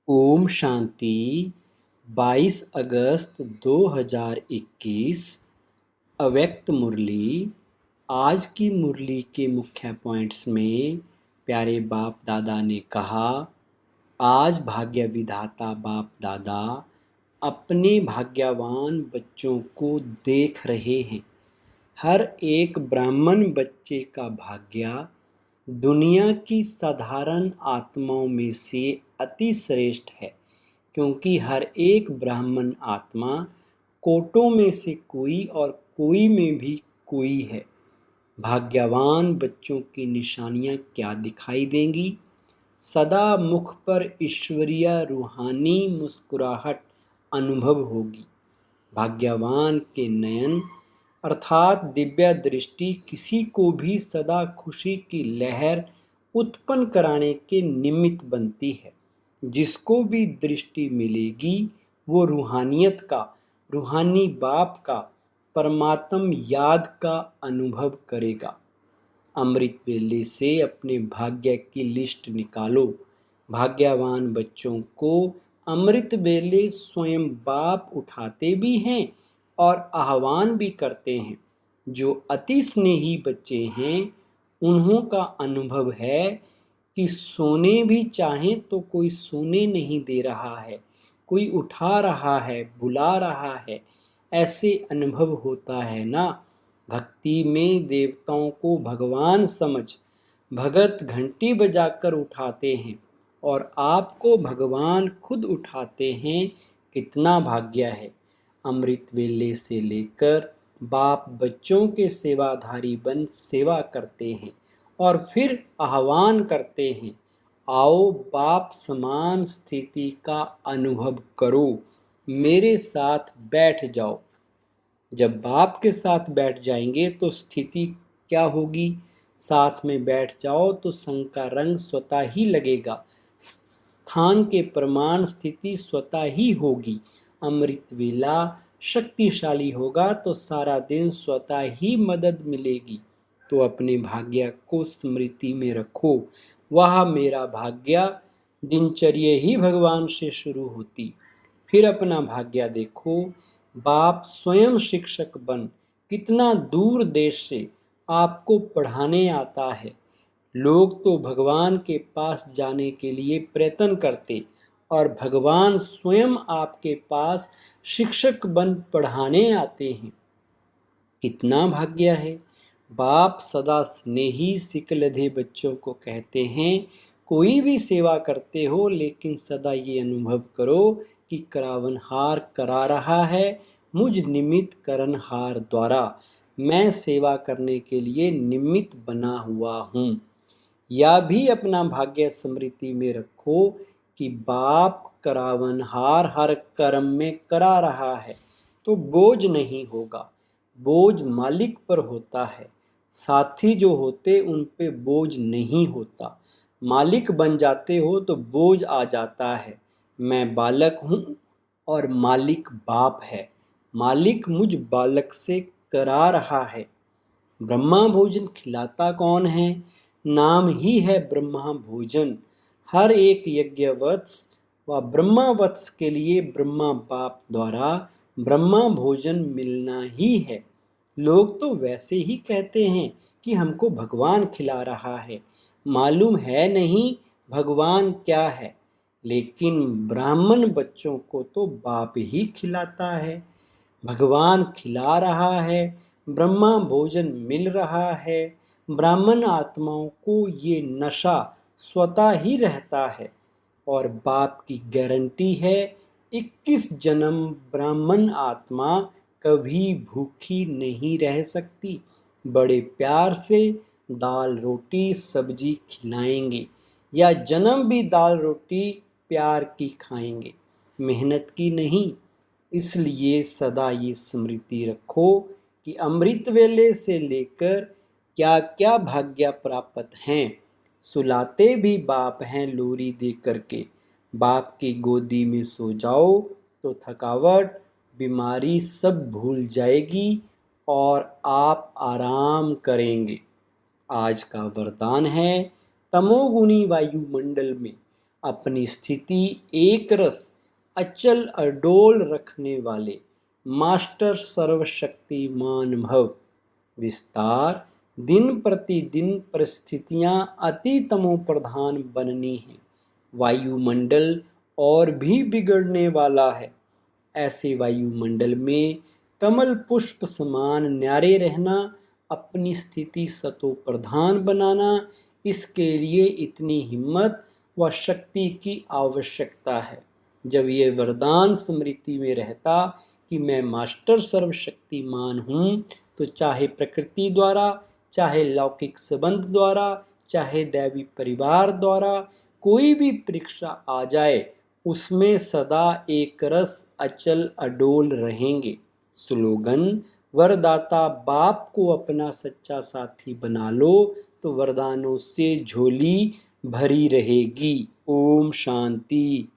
ओम शांति। 22 अगस्त 2021 अव्यक्त मुरली। आज की मुरली के मुख्य पॉइंट्स में प्यारे बाप दादा ने कहा, आज भाग्य विधाता बाप दादा अपने भाग्यवान बच्चों को देख रहे हैं। हर एक ब्राह्मण बच्चे का भाग्य दुनिया की साधारण आत्माओं में से अति श्रेष्ठ है, क्योंकि हर एक ब्राह्मण आत्मा कोटों में से कोई और कोई में भी कोई है। भाग्यवान बच्चों की निशानियां क्या दिखाई देंगी? सदा मुख पर ईश्वरीय रूहानी मुस्कुराहट अनुभव होगी। भाग्यवान के नयन अर्थात दिव्य दृष्टि किसी को भी सदा खुशी की लहर उत्पन्न कराने के निमित्त बनती है। जिसको भी दृष्टि मिलेगी वो रूहानियत का, रूहानी बाप का, परमात्म याद का अनुभव करेगा। अमृत वेले से अपने भाग्य की लिस्ट निकालो। भाग्यवान बच्चों को अमृत वेले स्वयं बाप उठाते भी हैं और आह्वान भी करते हैं। जो अति स्नेही बच्चे हैं उन्हों का अनुभव है कि सोने भी चाहें तो कोई सोने नहीं दे रहा है, कोई उठा रहा है, बुला रहा है। ऐसे अनुभव होता है ना। भक्ति में देवताओं को भगवान समझ भगत घंटी बजाकर उठाते हैं और आपको भगवान खुद उठाते हैं। कितना भाग्य है। अमृत वेले से लेकर बाप बच्चों के सेवाधारी बन सेवा करते हैं और फिर आह्वान करते हैं, आओ बाप समान स्थिति का अनुभव करो, मेरे साथ बैठ जाओ। जब बाप के साथ बैठ जाएंगे तो स्थिति क्या होगी? साथ में बैठ जाओ तो संग का रंग स्वतः ही लगेगा। स्थान के प्रमाण स्थिति स्वतः ही होगी। अमृत वेला शक्तिशाली होगा तो सारा दिन स्वतः ही मदद मिलेगी। तो अपने भाग्य को स्मृति में रखो। वह मेरा भाग्य दिनचर्या ही भगवान से शुरू होती। फिर अपना भाग्य देखो। बाप स्वयं शिक्षक बन कितना दूर देश से आपको पढ़ाने आता है। लोग तो भगवान के पास जाने के लिए प्रयत्न करते और भगवान स्वयं आपके पास शिक्षक बन पढ़ाने आते हैं। कितना भाग्य है। बाप सदा स्नेही सिकलधे बच्चों को कहते हैं, कोई भी सेवा करते हो लेकिन सदा ये अनुभव करो कि करावनहार करा रहा है मुझ निमित्त करनहार द्वारा। मैं सेवा करने के लिए निमित्त बना हुआ हूँ। या भी अपना भाग्य स्मृति में रखो कि बाप करावनहार हर कर्म में करा रहा है, तो बोझ नहीं होगा। बोझ मालिक पर होता है। साथी जो होते उन पे बोझ नहीं होता। मालिक बन जाते हो तो बोझ आ जाता है। मैं बालक हूँ और मालिक बाप है। मालिक मुझ बालक से करा रहा है। ब्रह्मा भोजन खिलाता कौन है? नाम ही है ब्रह्मा भोजन। हर एक यज्ञवत्स व ब्रह्मावत्स के लिए ब्रह्मा बाप द्वारा ब्रह्मा भोजन मिलना ही है। लोग तो वैसे ही कहते हैं कि हमको भगवान खिला रहा है, मालूम है नहीं भगवान क्या है। लेकिन ब्राह्मण बच्चों को तो बाप ही खिलाता है। भगवान खिला रहा है, ब्रह्मा भोजन मिल रहा है। ब्राह्मण आत्माओं को ये नशा स्वतः ही रहता है और बाप की गारंटी है 21 जन्म ब्राह्मण आत्मा कभी भूखी नहीं रह सकती। बड़े प्यार से दाल रोटी सब्जी खिलाएंगे या जन्म भी दाल रोटी प्यार की खाएंगे, मेहनत की नहीं। इसलिए सदा ये स्मृति रखो कि अमृत वेले से लेकर क्या क्या भाग्य प्राप्त हैं। सुलाते भी बाप हैं लोरी दे करके। बाप की गोदी में सो जाओ तो थकावट बीमारी सब भूल जाएगी और आप आराम करेंगे। आज का वरदान है, तमोगुणी वायुमंडल में अपनी स्थिति एक रस अचल अडोल रखने वाले मास्टर सर्वशक्तिमान भव। विस्तार, दिन प्रतिदिन परिस्थितियां अति तमो प्रधान बननी हैं। वायुमंडल और भी बिगड़ने वाला है। ऐसे वायुमंडल में कमल पुष्प समान न्यारे रहना, अपनी स्थिति सतो प्रधान बनाना, इसके लिए इतनी हिम्मत व शक्ति की आवश्यकता है। जब ये वरदान स्मृति में रहता कि मैं मास्टर सर्वशक्तिमान हूँ, तो चाहे प्रकृति द्वारा, चाहे लौकिक संबंध द्वारा, चाहे दैवी परिवार द्वारा कोई भी परीक्षा आ जाए, उसमें सदा एक रस अचल अडोल रहेंगे। स्लोगन, वरदाता बाप को अपना सच्चा साथी बना लो तो वरदानों से झोली भरी रहेगी। ओम शांति।